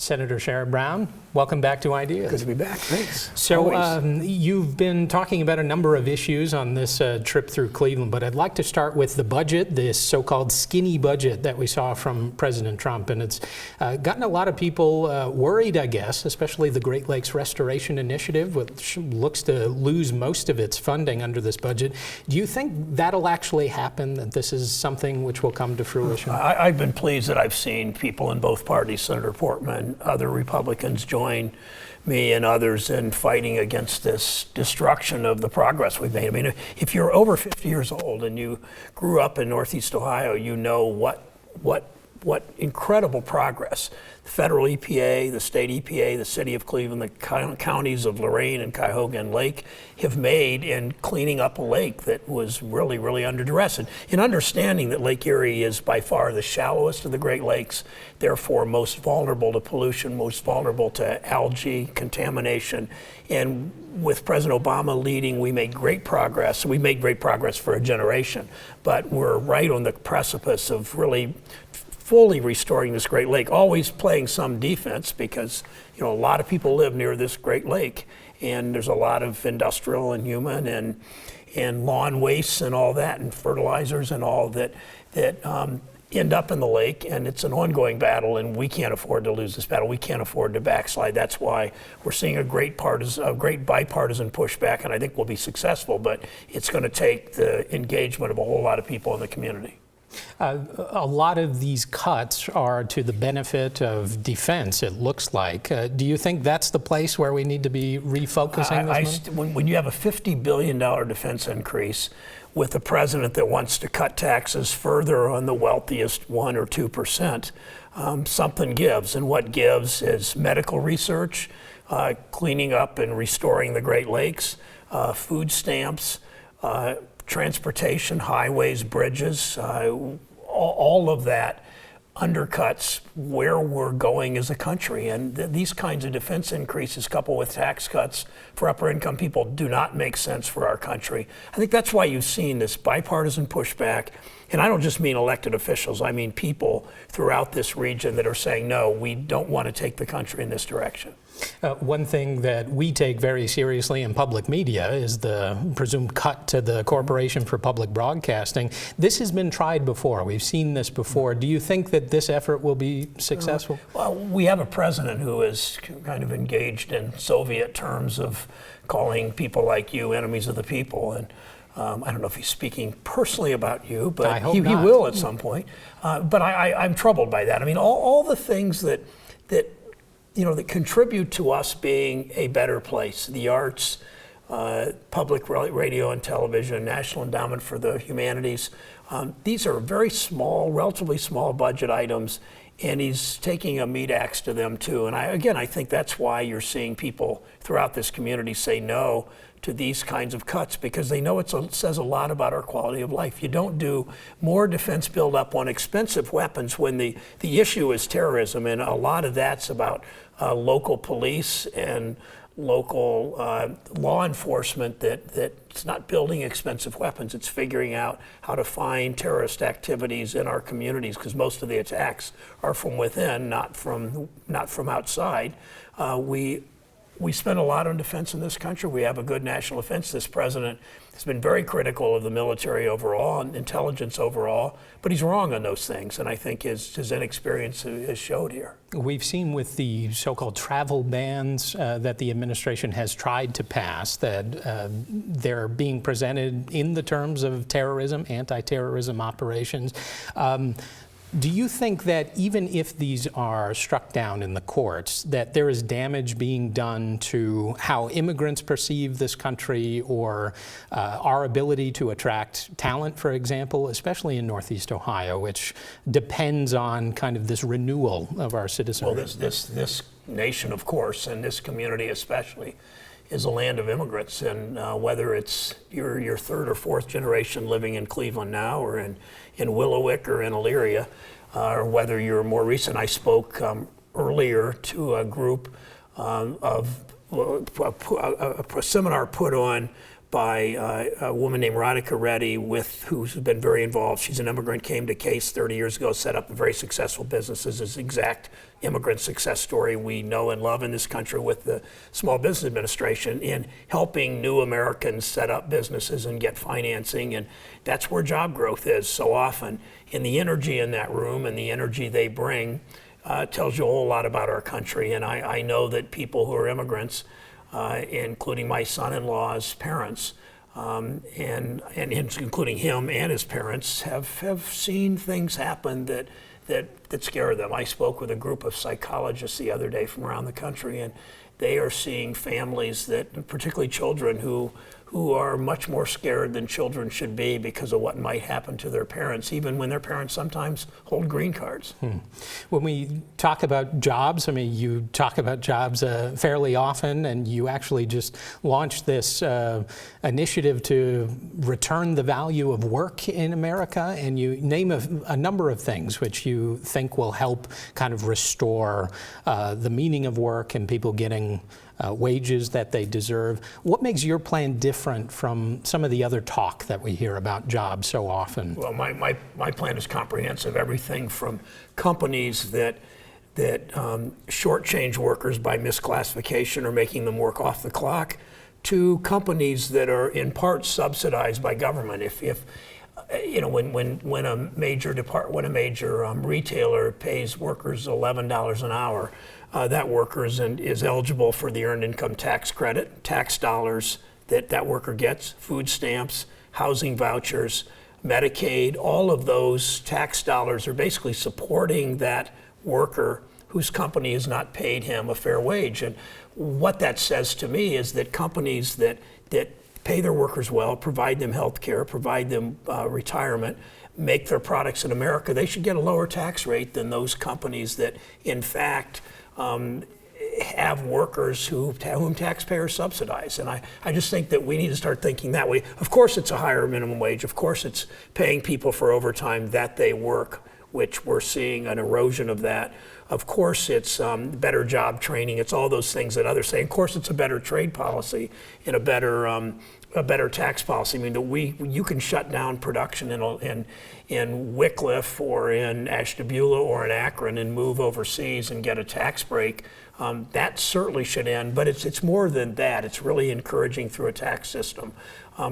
Senator Sherrod Brown, welcome back to Ideas. Good to be back, thanks. So you've been talking about a number of issues on this trip through Cleveland, but I'd like to start with the budget, this so-called skinny budget that we saw from President Trump. And it's gotten a lot of people worried, I guess, especially the Great Lakes Restoration Initiative, which looks to lose most of its funding under this budget. Do you think that'll actually happen, that this is something which will come to fruition? I've been pleased that I've seen people in both parties, Senator Portman, other Republicans join me and others in fighting against this destruction of the progress we've made. I mean, if you're over 50 years old and you grew up in Northeast Ohio, you know what incredible progress the federal EPA, the state EPA, the city of Cleveland, the counties of Lorain and Cuyahoga and Lake have made in cleaning up a lake that was really, really under duress. And in understanding that Lake Erie is by far the shallowest of the Great Lakes, therefore most vulnerable to pollution, most vulnerable to algae contamination. And with President Obama leading, we made great progress. We made great progress for a generation, but we're right on the precipice of really fully restoring this Great Lake, always playing some defense because, you know, a lot of people live near this Great Lake and there's a lot of industrial and human and lawn wastes and all that and fertilizers and all that end up in the lake, and it's an ongoing battle, and we can't afford to lose this battle. We can't afford to backslide. That's why we're seeing a great bipartisan pushback, and I think we'll be successful, but it's going to take the engagement of a whole lot of people in the community. A lot of these cuts are to the benefit of defense, it looks like. Do you think that's the place where we need to be refocusing this money? When you have a $50 billion defense increase with a president that wants to cut taxes further on the wealthiest 1 or 2%, something gives. And what gives is medical research, cleaning up and restoring the Great Lakes, food stamps, transportation, highways, bridges, all of that undercuts where we're going as a country. And these kinds of defense increases coupled with tax cuts for upper income people do not make sense for our country. I think that's why you've seen this bipartisan pushback. And I don't just mean elected officials, I mean people throughout this region that are saying, no, we don't want to take the country in this direction. One thing that we take very seriously in public media is the presumed cut to the Corporation for Public Broadcasting. This has been tried before. We've seen this before. Do you think that this effort will be successful? Well, we have a president who is kind of engaged in Soviet terms of calling people like you enemies of the people. And I don't know if he's speaking personally about you, but he will at some point. But I'm troubled by that. I mean, all the things that contribute to us being a better place, the arts, public radio and television, National Endowment for the Humanities, these are very small, relatively small budget items, and he's taking a meat axe to them too. And I think that's why you're seeing people throughout this community say no to these kinds of cuts, because they know it says a lot about our quality of life. You don't do more defense buildup on expensive weapons when the issue is terrorism, and a lot of that's about local police and local law enforcement that's not building expensive weapons. It's figuring out how to find terrorist activities in our communities, because most of the attacks are from within, not from outside. We spend a lot on defense in this country. We have a good national defense. This president has been very critical of the military overall and intelligence overall, but he's wrong on those things, and I think his inexperience has showed here. We've seen with the so-called travel bans that the administration has tried to pass that they're being presented in the terms of terrorism, anti-terrorism operations. Do you think that even if these are struck down in the courts, that there is damage being done to how immigrants perceive this country or our ability to attract talent, for example, especially in Northeast Ohio, which depends on kind of this renewal of our citizenry? Well, this nation, of course, and this community especially, is a land of immigrants, and whether it's your third or fourth generation living in Cleveland now, or in Willowick or in Elyria, or whether you're more recent. I spoke earlier to a group of a seminar put on by a woman named Radhika Reddy, who's been very involved. She's an immigrant, came to Case 30 years ago, set up a very successful business. This is the exact immigrant success story we know and love in this country with the Small Business Administration in helping new Americans set up businesses and get financing. And that's where job growth is so often. And the energy in that room and the energy they bring tells you a whole lot about our country. And I know that people who are immigrants, including my son-in-law's parents, and including him and his parents, have seen things happen that scare them. I spoke with a group of psychologists the other day from around the country, and they are seeing families that, particularly children, who are much more scared than children should be because of what might happen to their parents, even when their parents sometimes hold green cards. When we talk about jobs, I mean, you talk about jobs fairly often, and you actually just launched this initiative to return the value of work in America, and you name a number of things which you think will help kind of restore the meaning of work and people getting wages that they deserve. What makes your plan different from some of the other talk that we hear about jobs so often? Well, my plan is comprehensive. Everything from companies that shortchange workers by misclassification or making them work off the clock, to companies that are in part subsidized by government. If you know, when a major retailer pays workers $11 an hour, that worker is eligible for the earned income tax credit, tax dollars that worker gets, food stamps, housing vouchers, Medicaid. All of those tax dollars are basically supporting that worker whose company has not paid him a fair wage. And what that says to me is that companies that pay their workers well, provide them health care, provide them retirement, make their products in America, they should get a lower tax rate than those companies that, in fact, have workers whom taxpayers subsidize. And I just think that we need to start thinking that way. Of course, it's a higher minimum wage. Of course, it's paying people for overtime that they work, which we're seeing an erosion of that. Of course, it's better job training. It's all those things that others say. Of course, it's a better trade policy and a better tax policy. I mean, you can shut down production in Wickliffe or in Ashtabula or in Akron and move overseas and get a tax break. That certainly should end, but it's more than that. It's really encouraging through a tax system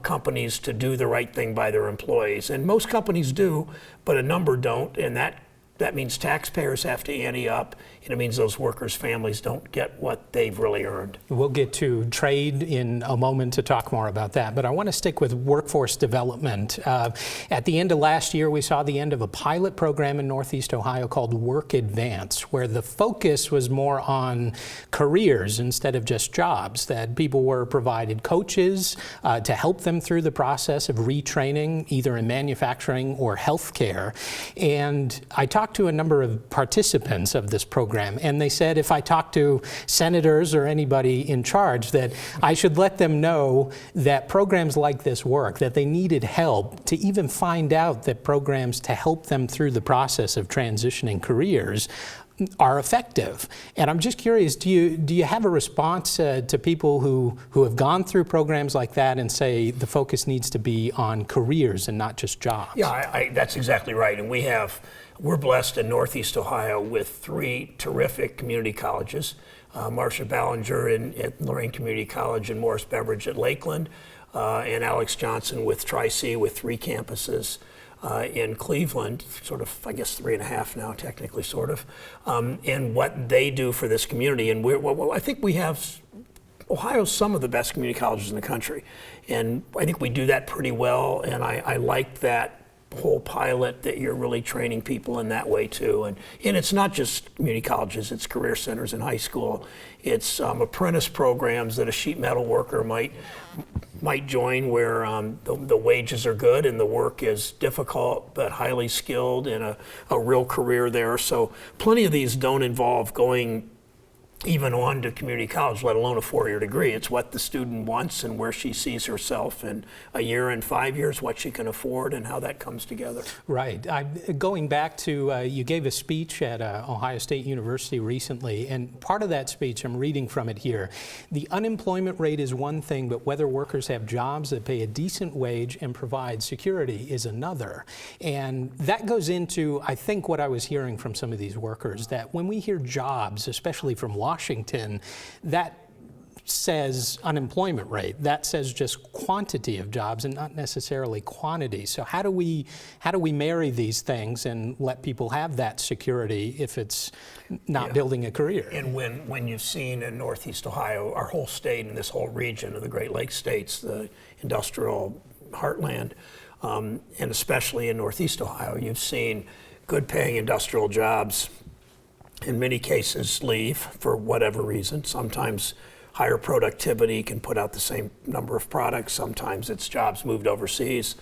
companies to do the right thing by their employees. And most companies do, but a number don't, and that means taxpayers have to ante up, and it means those workers' families don't get what they've really earned. We'll get to trade in a moment to talk more about that, but I want to stick with workforce development. At the end of last year, we saw the end of a pilot program in Northeast Ohio called Work Advance, where the focus was more on careers instead of just jobs, that people were provided coaches to help them through the process of retraining, either in manufacturing or healthcare. And I talked to a number of participants of this program, and they said if I talk to senators or anybody in charge, that I should let them know that programs like this work, that they needed help to even find out that programs to help them through the process of transitioning careers are effective. And I'm just curious, do you have a response to people who have gone through programs like that and say the focus needs to be on careers and not just jobs? Yeah, that's exactly right. And we're blessed in Northeast Ohio with 3 terrific community colleges. Marcia Ballinger at Lorraine Community College and Morris Beveridge at Lakeland, and Alex Johnson with Tri-C with 3 campuses in Cleveland, sort of, I guess 3.5 now, technically, sort of, and what they do for this community. And I think we have Ohio's some of the best community colleges in the country, and I think we do that pretty well, and I like that whole pilot that you're really training people in that way too. And it's not just community colleges, it's career centers in high school. It's apprentice programs that a sheet metal worker might join where the wages are good and the work is difficult but highly skilled and a real career there. So plenty of these don't involve going even on to community college, let alone a 4-year degree. It's what the student wants and where she sees herself in a year and 5 years, what she can afford and how that comes together. Right. Going back to, you gave a speech at Ohio State University recently, and part of that speech, I'm reading from it here, the unemployment rate is one thing, but whether workers have jobs that pay a decent wage and provide security is another. And that goes into, I think, what I was hearing from some of these workers, that when we hear jobs, especially from Washington, that says unemployment rate. That says just quantity of jobs and not necessarily quantity. So how do we marry these things and let people have that security if it's not building a career? And when you've seen in Northeast Ohio, our whole state and this whole region of the Great Lakes states, the industrial heartland, and especially in Northeast Ohio, you've seen good paying industrial jobs in many cases leave for whatever reason. Sometimes higher productivity can put out the same number of products. Sometimes it's jobs moved overseas.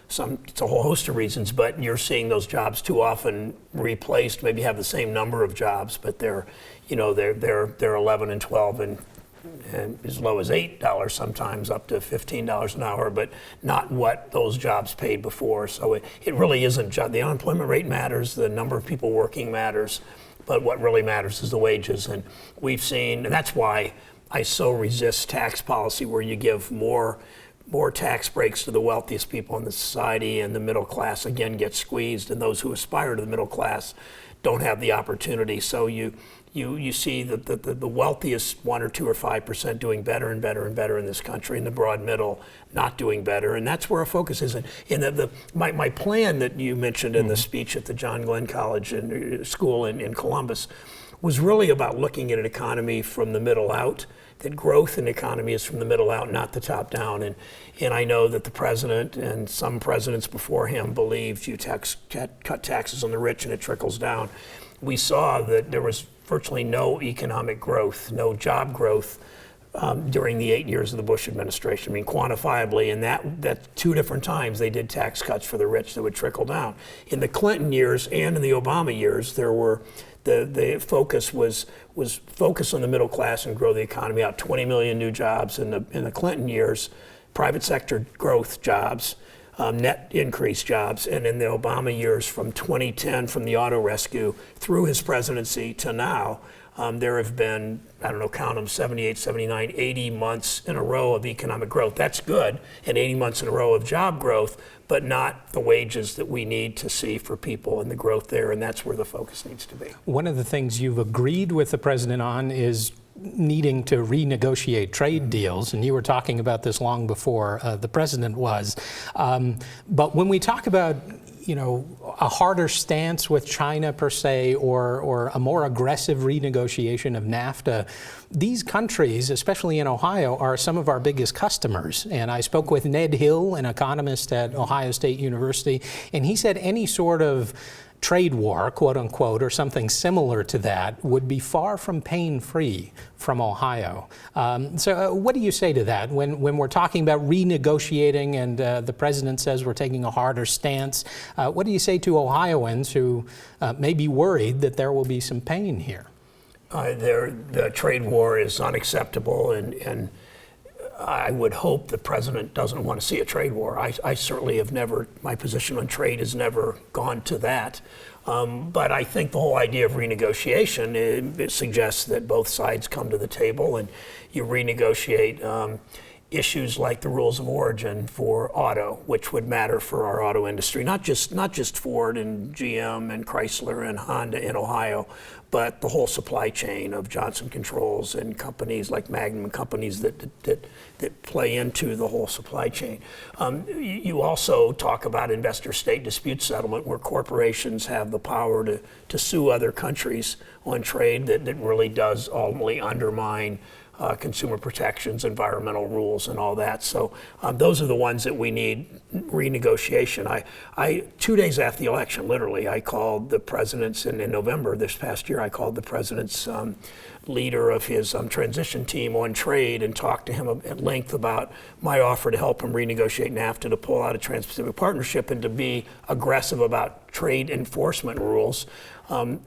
It's a whole host of reasons, but you're seeing those jobs too often replaced, maybe have the same number of jobs, but they're 11 and 12 and as low as $8 sometimes, up to $15 an hour, but not what those jobs paid before. So it really isn't the unemployment rate matters, the number of people working matters, but what really matters is the wages. And we've seen, and that's why I so resist tax policy where you give more tax breaks to the wealthiest people in the society, and the middle class again gets squeezed, and those who aspire to the middle class don't have the opportunity. So you see that the wealthiest 1 or 2 or 5% doing better and better and better in this country, and the broad middle not doing better, and that's where our focus is. And my plan that you mentioned in the speech at the John Glenn College and School in Columbus was really about looking at an economy from the middle out, that growth in the economy is from the middle out, not the top down. And I know that the president and some presidents before him believed you cut taxes on the rich and it trickles down. We saw that there was virtually no economic growth, no job growth during the 8 years of the Bush administration. I mean, quantifiably, and that 2 different times they did tax cuts for the rich that would trickle down. In the Clinton years and in the Obama years, there were the focus was focus on the middle class and grow the economy out. 20 million new jobs in the Clinton years, private sector growth jobs, net increase jobs, and in the Obama years from 2010, from the auto rescue through his presidency to now, there have been, I don't know, count them, 78, 79, 80 months in a row of economic growth. That's good, and 80 months in a row of job growth, but not the wages that we need to see for people and the growth there, and that's where the focus needs to be. One of the things you've agreed with the president on is needing to renegotiate trade deals, and you were talking about this long before the president was. But when we talk about a harder stance with China per se, or a more aggressive renegotiation of NAFTA, these countries, especially in Ohio, are some of our biggest customers. And I spoke with Ned Hill, an economist at Ohio State University, and he said any sort of trade war, quote unquote, or something similar to that would be far from pain-free from Ohio. So what do you say to that when we're talking about renegotiating and the president says we're taking a harder stance? What do you say to Ohioans who may be worried that there will be some pain here? The trade war is unacceptable, and I would hope the president doesn't want to see a trade war. I certainly have never, my position on trade has never gone to that. But I think the whole idea of renegotiation, it suggests that both sides come to the table and you renegotiate issues like the rules of origin for auto, which would matter for our auto industry, not just Ford and GM and Chrysler and Honda in Ohio, but the whole supply chain of Johnson Controls and companies like Magnum and companies that play into the whole supply chain. You also talk about investor-state dispute settlement, where corporations have the power to sue other countries on trade that really does ultimately undermine consumer protections, environmental rules, and all that. So those are the ones that we need renegotiation. I 2 days after the election, literally, I called the president's, and in November this past year, I called the president's leader of his transition team on trade and talked to him at length about my offer to help him renegotiate NAFTA, to pull out a Trans-Pacific Partnership, and to be aggressive about trade enforcement rules.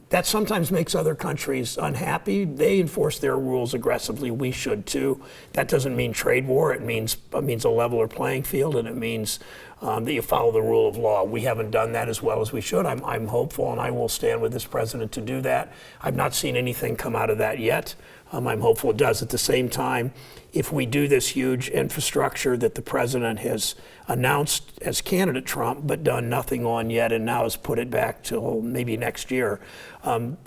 That sometimes makes other countries unhappy. They enforce their rules aggressively. We should too. That doesn't mean trade war. It means a leveler playing field, and it means that you follow the rule of law. We haven't done that as well as we should. I'm hopeful, and I will stand with this president to do that. I've not seen anything come out of that yet. I'm hopeful it does. At the same time, if we do this huge infrastructure that the president has announced as candidate Trump, but done nothing on yet, and now has put it back till maybe next year,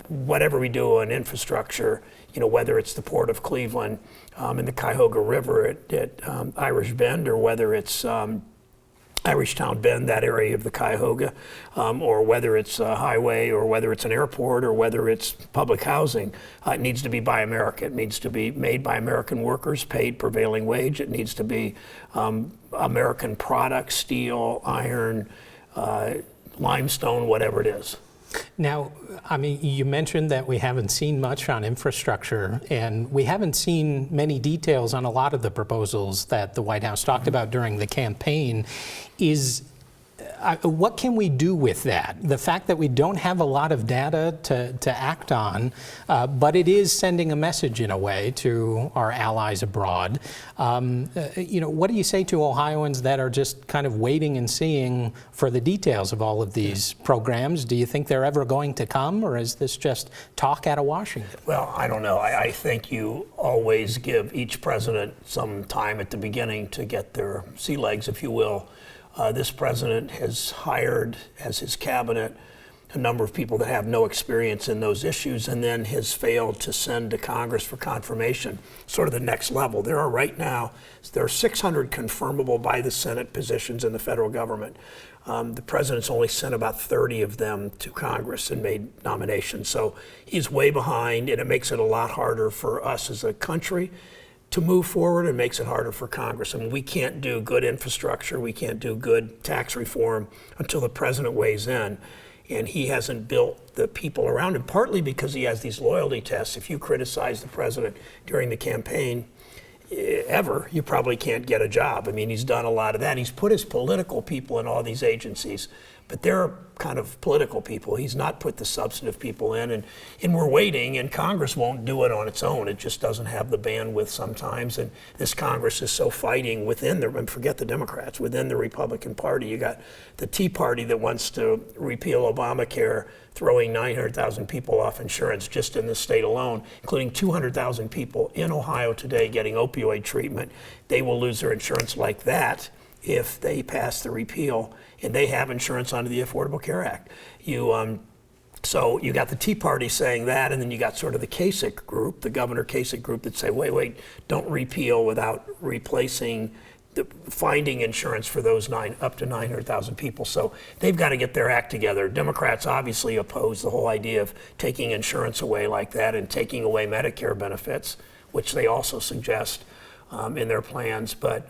whatever we do on infrastructure, whether it's the Port of Cleveland and the Cuyahoga River at Irish Bend, or whether it's Irishtown Bend, that area of the Cuyahoga, or whether it's a highway, or whether it's an airport, or whether it's public housing, it needs to be Buy America. It needs to be made by American workers, paid prevailing wage. It needs to be American products, steel, iron, limestone, whatever it is. Now, you mentioned that we haven't seen much on infrastructure, and we haven't seen many details on a lot of the proposals that the White House talked about during the campaign. What can we do with that? The fact that we don't have a lot of data to act on, but it is sending a message in a way to our allies abroad. What do you say to Ohioans that are just kind of waiting and seeing for the details of all of these programs? Do you think they're ever going to come, or is this just talk out of Washington? Well, I don't know. I think you always give each president some time at the beginning to get their sea legs, if you will. This president has hired as his cabinet a number of people that have no experience in those issues, and then has failed to send to Congress for confirmation, sort of the next level. There are 600 confirmable by the Senate positions in the federal government. The president's only sent about 30 of them to Congress and made nominations. So he's way behind, and it makes it a lot harder for us as a country to move forward, and makes it harder for Congress. We can't do good infrastructure, we can't do good tax reform until the president weighs in. And he hasn't built the people around him, partly because he has these loyalty tests. If you criticize the president during the campaign, ever, you probably can't get a job. He's done a lot of that. He's put his political people in all these agencies, but they're kind of political people. He's not put the substantive people in, and we're waiting, and Congress won't do it on its own. It just doesn't have the bandwidth sometimes, and this Congress is so fighting within and forget the Democrats, within the Republican Party. You got the Tea Party that wants to repeal Obamacare, throwing 900,000 people off insurance just in this state alone, including 200,000 people in Ohio today getting opioid treatment. They will lose their insurance like if they pass the repeal, and they have insurance under the Affordable Care Act. So you got the Tea Party saying that, and then you got sort of the Kasich group, the Governor Kasich group, that say, wait, don't repeal without replacing finding insurance for those up to 900,000 people. So they've got to get their act together. Democrats obviously oppose the whole idea of taking insurance away like that and taking away Medicare benefits, which they also suggest in their plans, but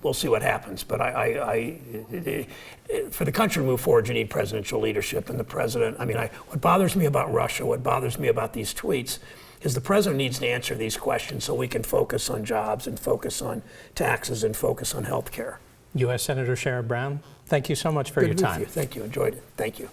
we'll see what happens. But for the country to move forward, you need presidential leadership, and the president, what bothers me about Russia, what bothers me about these tweets, is the president needs to answer these questions so we can focus on jobs and focus on taxes and focus on health care. U.S. Senator Sherrod Brown, thank you so much for your time. Thank you. Enjoyed it. Thank you.